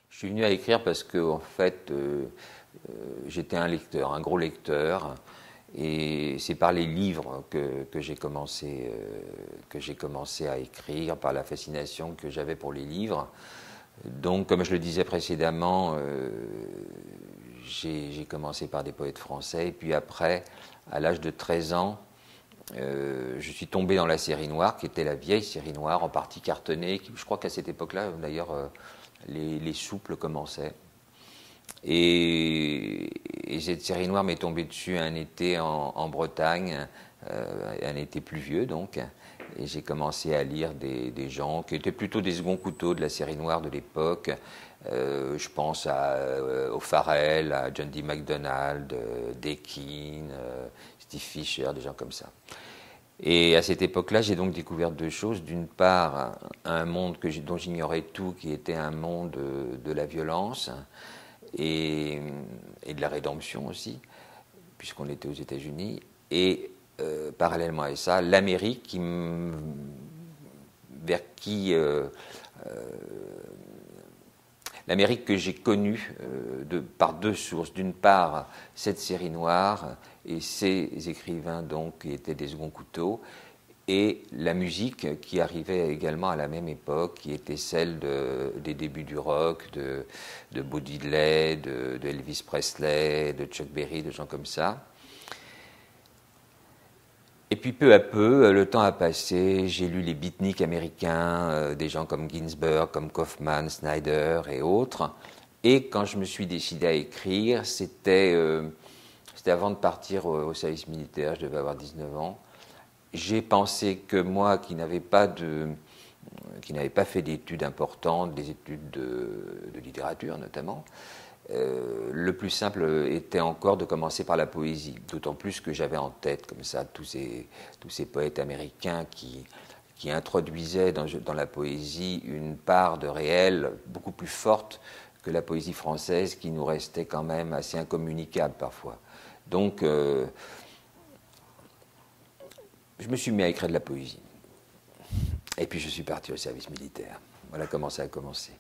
Je suis venu à écrire parce que, en fait, j'étais un lecteur, un gros lecteur, et c'est par les livres que j'ai commencé à écrire, par la fascination que j'avais pour les livres. Donc, comme je le disais précédemment, j'ai commencé par des poètes français, et puis après, à l'âge de 13 ans, je suis tombé dans la série noire, qui était la vieille série noire, en partie cartonnée. Je crois qu'à cette époque-là, d'ailleurs, les souples commençaient. Et cette série noire m'est tombée dessus un été en Bretagne, un été pluvieux donc. Et j'ai commencé à lire des gens qui étaient plutôt des seconds couteaux de la série noire de l'époque. Je pense au Farrell, à John D. MacDonald, Deakin, Steve Fisher, des gens comme ça. Et à cette époque-là, j'ai donc découvert deux choses. D'une part, un monde dont j'ignorais tout, qui était un monde de la violence et de la rédemption aussi, puisqu'on était aux États-Unis. Et parallèlement à ça, l'Amérique l'Amérique que j'ai connue par deux sources. D'une part, cette série noire et ces écrivains donc, qui étaient des seconds couteaux, et la musique qui arrivait également à la même époque, qui était celle des débuts du rock, de Bo Diddley, de Elvis Presley, de Chuck Berry, de gens comme ça. Et puis peu à peu, le temps a passé, j'ai lu les beatniks américains, des gens comme Ginsberg, comme Kaufman, Snyder et autres. Et quand je me suis décidé à écrire, c'était avant de partir au service militaire, je devais avoir 19 ans. J'ai pensé que moi, qui n'avais pas fait d'études importantes, des études de littérature notamment, le plus simple était encore de commencer par la poésie, d'autant plus que j'avais en tête comme ça tous ces poètes américains qui introduisaient dans la poésie une part de réel beaucoup plus forte que la poésie française, qui nous restait quand même assez incommunicable parfois. Donc, je me suis mis à écrire de la poésie. Et puis je suis parti au service militaire. Voilà comment ça a commencé.